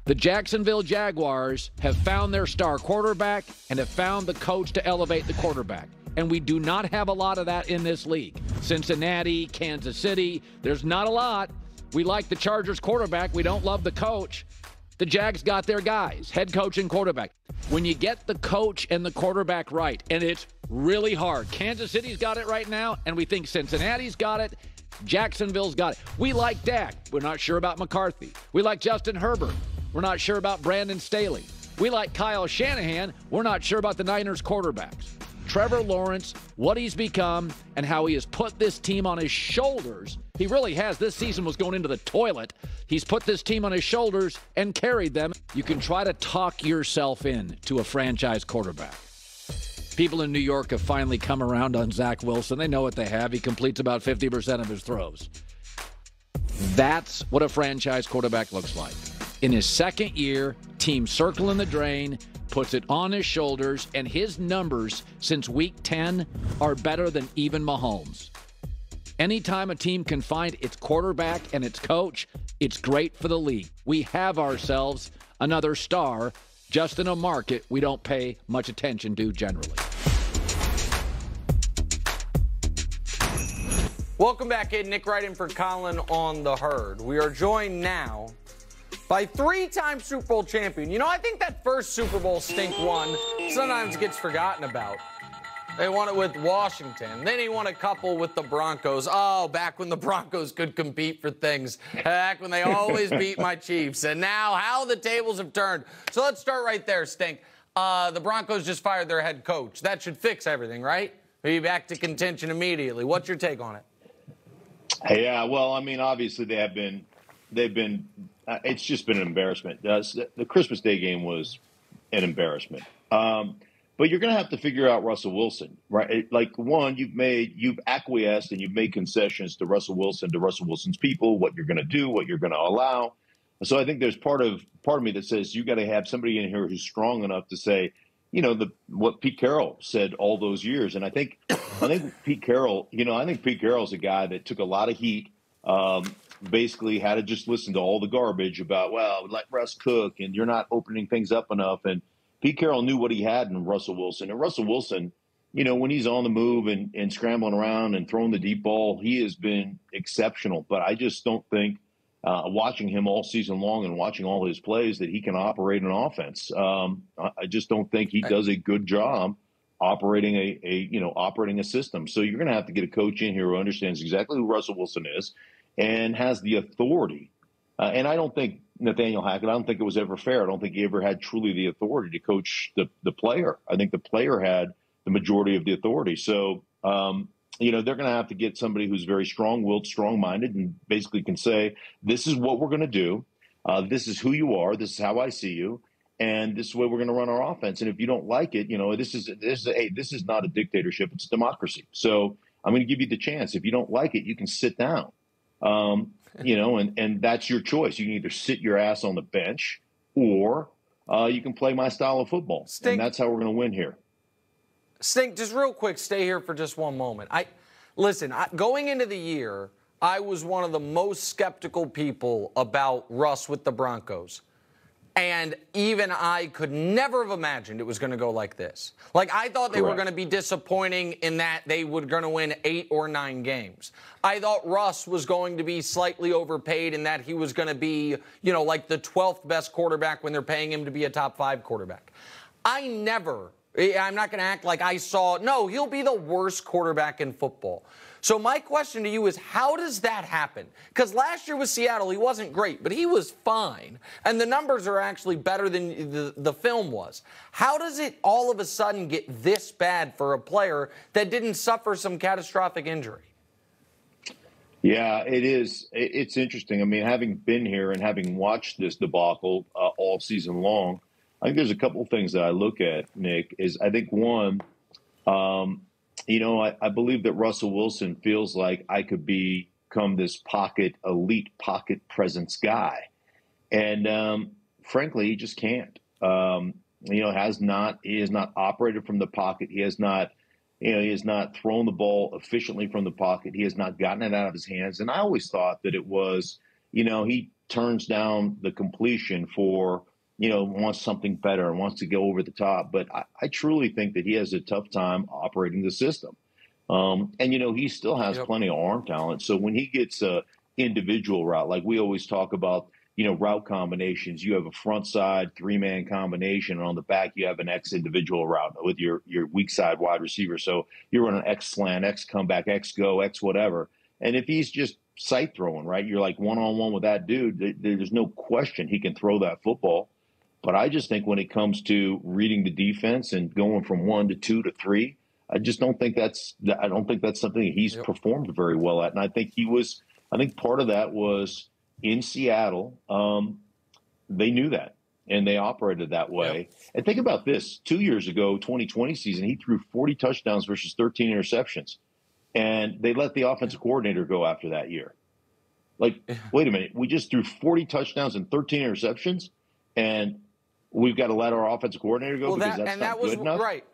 The Jacksonville Jaguars have found their star quarterback and have found the coach to elevate the quarterback. And we do not have a lot of that in this league. Cincinnati, Kansas City, there's not a lot. We like the Chargers quarterback. We don't love the coach. The Jags got their guys, head coach and quarterback. When you get the coach and the quarterback right, and it's really hard. Kansas City's got it right now, and we think Cincinnati's got it. Jacksonville's got it. We like Dak. We're not sure about McCarthy. We like Justin Herbert. We're not sure about Brandon Staley. We like Kyle Shanahan. We're not sure about the Niners quarterbacks. Trevor Lawrence, what he's become, and how he has put this team on his shoulders. He really has. This season was going into the toilet. He's put this team on his shoulders and carried them. You can try to talk yourself in to a franchise quarterback. People in New York have finally come around on Zach Wilson. They know what they have. He completes about 50% of his throws. That's what a franchise quarterback looks like. In his second year, team circling the drain, puts it on his shoulders, and his numbers since week 10 are better than even Mahomes. Anytime a team can find its quarterback and its coach, it's great for the league. We have ourselves another star just in a market we don't pay much attention to generally. Welcome back in. Nick Wright in for Colin on the Herd. We are joined now by three-time Super Bowl champion. You know, I think that first Super Bowl Stink won sometimes gets forgotten about. They won it with Washington. Then he won a couple with the Broncos. Oh, back when the Broncos could compete for things. Back when they always beat my Chiefs. And now how the tables have turned. So let's start right there, Stink. The Broncos just fired their head coach. That should fix everything, right? Be back to contention immediately. What's your take on it? Yeah, well, I mean, obviously they've been it's just been an embarrassment. The Christmas Day game was an embarrassment. But you're going to have to figure out Russell Wilson, right? Like, one, you've acquiesced and you've made concessions to Russell Wilson's people, what you're going to do, what you're going to allow. So I think there's part of me that says you got to have somebody in here who's strong enough to say, you know, what Pete Carroll said all those years. And I think Pete Carroll, is a guy that took a lot of heat. Basically had to just listen to all the garbage about, well, let Russ cook and you're not opening things up enough. And Pete Carroll knew what he had in Russell Wilson. And Russell Wilson, you know, when he's on the move and scrambling around and throwing the deep ball, he has been exceptional. But I just don't think watching him all season long and watching all his plays that he can operate an offense. I just don't think he does a good job operating a system. So you're going to have to get a coach in here who understands exactly who Russell Wilson is and has the authority. And I don't think Nathaniel Hackett, I don't think it was ever fair. I don't think he ever had truly the authority to coach the player. I think the player had the majority of the authority. So, they're going to have to get somebody who's very strong-willed, strong-minded, and basically can say, this is what we're going to do. This is who you are. This is how I see you. And this is the way we're going to run our offense. And if you don't like it, this is not a dictatorship. It's a democracy. So I'm going to give you the chance. If you don't like it, you can sit down. And that's your choice. You can either sit your ass on the bench or you can play my style of football. And that's how we're going to win here. Stink, just real quick, stay here for just one moment. Going into the year, I was one of the most skeptical people about Russ with the Broncos. And even I could never have imagined it was going to go like this. Like, I thought they were going to be disappointing in that they were going to win 8 or 9 games. I thought Russ was going to be slightly overpaid in that he was going to be, like the 12th best quarterback when they're paying him to be a top 5 quarterback. I'm not going to act like he'll be the worst quarterback in football. So my question to you is, how does that happen? Because last year with Seattle, he wasn't great, but he was fine. And the numbers are actually better than the film was. How does it all of a sudden get this bad for a player that didn't suffer some catastrophic injury? Yeah, it is. It's interesting. I mean, having been here and having watched this debacle all season long, I think there's a couple of things that I look at, Nick, is I think one, I believe that Russell Wilson feels like I could become this elite pocket presence guy. And frankly, he just can't. He has not operated from the pocket. He has not thrown the ball efficiently from the pocket. He has not gotten it out of his hands. And I always thought that it was, he turns down the completion for, wants something better and wants to go over the top. But I truly think that he has a tough time operating the system. And he still has plenty of arm talent. So when he gets a individual route, like we always talk about, route combinations, you have a front side 3-man combination, and on the back you have an X individual route with your weak side wide receiver. So you're running X slant, X comeback, X go, X whatever. And if he's just sight throwing, right, you're like one-on-one with that dude, there's no question he can throw that football. But I just think when it comes to reading the defense and going from 1 to 2 to 3, I don't think that's something he's performed very well at. And I think part of that was in Seattle. They knew that and they operated that way. And think about this: 2 years ago, 2020 season, he threw 40 touchdowns versus 13 interceptions, and they let the offensive coordinator go after that year. Like, wait a minute, we just threw 40 touchdowns and 13 interceptions, and we've got to let our offensive coordinator go because that's not good enough? Right.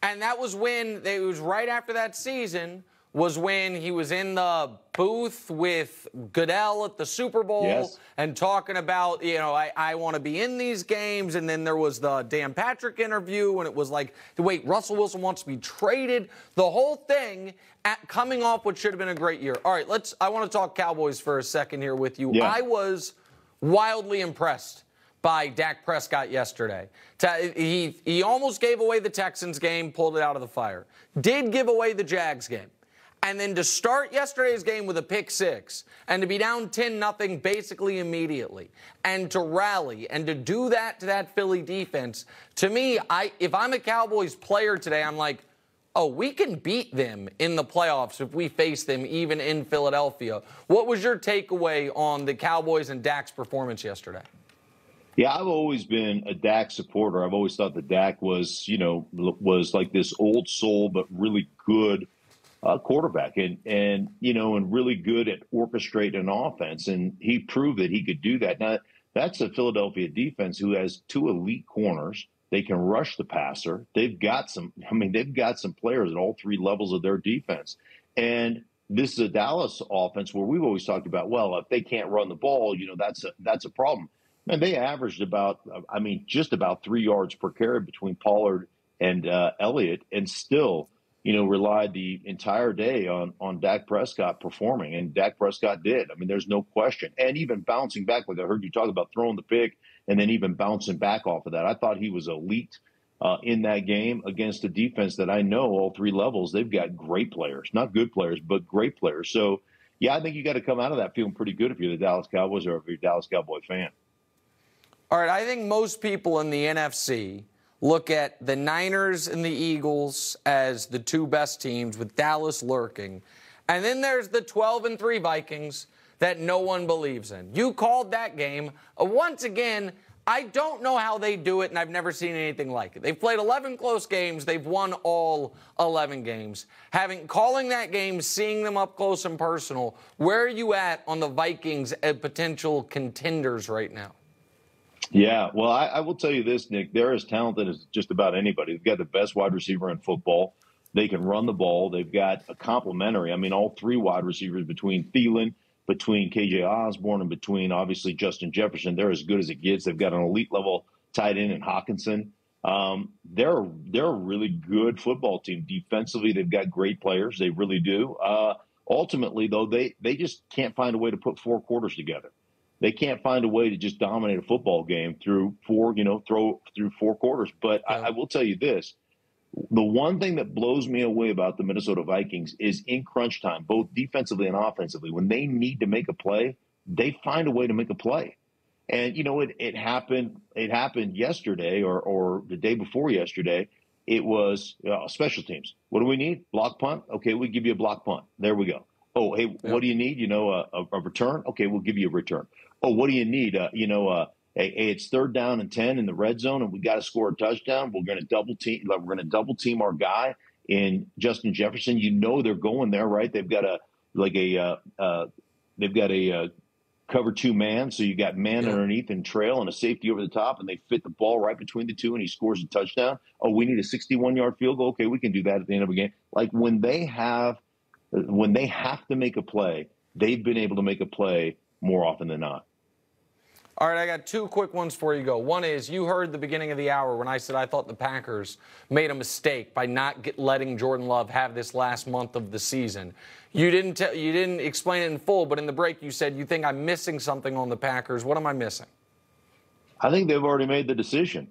And that was when it was right after that season was when he was in the booth with Goodell at the Super Bowl and talking about, I want to be in these games. And then there was the Dan Patrick interview, and it was like, wait, Russell Wilson wants to be traded. The whole thing coming off what should have been a great year. All right, I want to talk Cowboys for a second here with you. Yeah. I was wildly impressed by Dak Prescott yesterday. He almost gave away the Texans game, pulled it out of the fire. Did give away the Jags game. And then to start yesterday's game with a pick six and to be down 10-0 basically immediately and to rally and to do that to that Philly defense, to me, if I'm a Cowboys player today, I'm like, oh, we can beat them in the playoffs if we face them even in Philadelphia. What was your takeaway on the Cowboys and Dak's performance yesterday? Yeah, I've always been a Dak supporter. I've always thought that Dak was like this old soul, but really good quarterback and really good at orchestrating an offense. And he proved that he could do that. Now, that's a Philadelphia defense who has 2 elite corners. They can rush the passer. They've got some players at all 3 levels of their defense. And this is a Dallas offense where we've always talked about, well, if they can't run the ball, that's a problem. And they averaged just about 3 yards per carry between Pollard and Elliott, and still, relied the entire day on Dak Prescott performing. And Dak Prescott did. I mean, there's no question. And even bouncing back, like I heard you talk about throwing the pick and then even bouncing back off of that. I thought he was elite in that game against a defense that I know all 3 levels. They've got great players, not good players, but great players. So, yeah, I think you got to come out of that feeling pretty good if you're the Dallas Cowboys or if you're a Dallas Cowboy fan. All right, I think most people in the NFC look at the Niners and the Eagles as the 2 best teams with Dallas lurking. And then there's the 12-3 Vikings that no one believes in. You called that game. Once again, I don't know how they do it, and I've never seen anything like it. They've played 11 close games. They've won all 11 games. Calling that game, seeing them up close and personal, where are you at on the Vikings as potential contenders right now? Yeah, well, I will tell you this, Nick. They're as talented as just about anybody. They've got the best wide receiver in football. They can run the ball. They've got a complementary. I mean, all 3 wide receivers between Thielen, between KJ Osborne, and between, obviously, Justin Jefferson. They're as good as it gets. They've got an elite-level tight end in Hawkinson. They're a really good football team. Defensively, they've got great players. They really do. Ultimately, though, they just can't find a way to put 4 quarters together. They can't find a way to just dominate a football game through 4 quarters. But I will tell you this. The one thing that blows me away about the Minnesota Vikings is in crunch time, both defensively and offensively, when they need to make a play, they find a way to make a play. And, it happened yesterday or the day before yesterday. It was special teams. What do we need? Block punt? Okay, we give you a block punt. There we go. Oh, hey, what do you need? A return? Okay, we'll give you a return. Oh, what do you need? Hey, it's 3rd down and 10 in the red zone, and we got to score a touchdown. We're going to double team our guy in Justin Jefferson. They're going there, right? They've got a cover 2 man, so you got man underneath and trail and a safety over the top, and they fit the ball right between the 2, and he scores a touchdown. Oh, we need a 61-yard field goal. Okay, we can do that at the end of a game. Like when they have to make a play, they've been able to make a play more often than not. All right, I got two quick ones before you go. One is, you heard the beginning of the hour when I said I thought the Packers made a mistake by not letting Jordan Love have this last month of the season. You didn't explain it in full, but in the break you said you think I'm missing something on the Packers. What am I missing? I think they've already made the decision.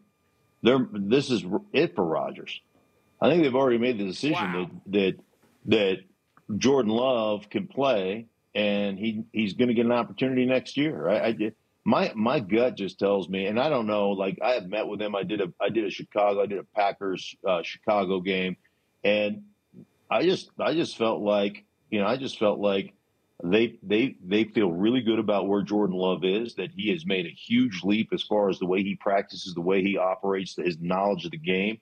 This is it for Rodgers. I think they've already made the decision that Jordan Love can play, and he's going to get an opportunity next year. My gut just tells me, and I don't know. Like, I have met with him. I did a Packers Chicago game, and I just felt like they feel really good about where Jordan Love is. That he has made a huge leap as far as the way he practices, the way he operates, his knowledge of the game,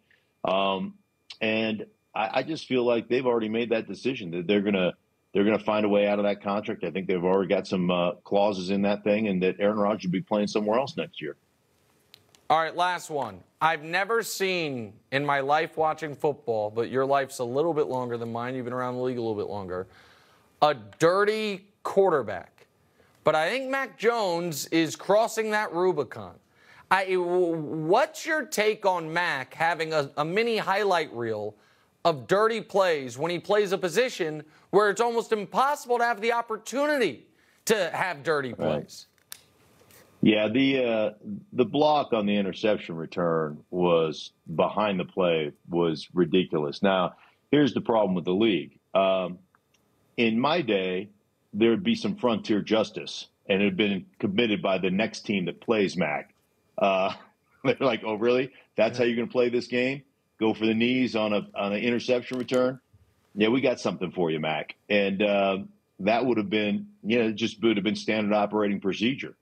and I just feel like they've already made that decision that they're gonna find a way out of that contract. I think they've already got some clauses in that thing, and that Aaron Rodgers will be playing somewhere else next year. All right, last one. I've never seen in my life watching football, but your life's a little bit longer than mine. You've been around the league a little bit longer. A dirty quarterback. But I think Mac Jones is crossing that Rubicon. What's your take on Mac having a mini highlight reel of dirty plays when he plays a position where it's almost impossible to have the opportunity to have dirty plays? Yeah, the block on the interception return was behind the play was ridiculous. Now, here's the problem with the league. In my day, there would be some frontier justice, and it had been committed by the next team that plays Mac. They're like, oh, really? That's how you're going to play this game? Go for the knees on an interception return? Yeah, we got something for you, Mac. And that would have been, just would have been standard operating procedure.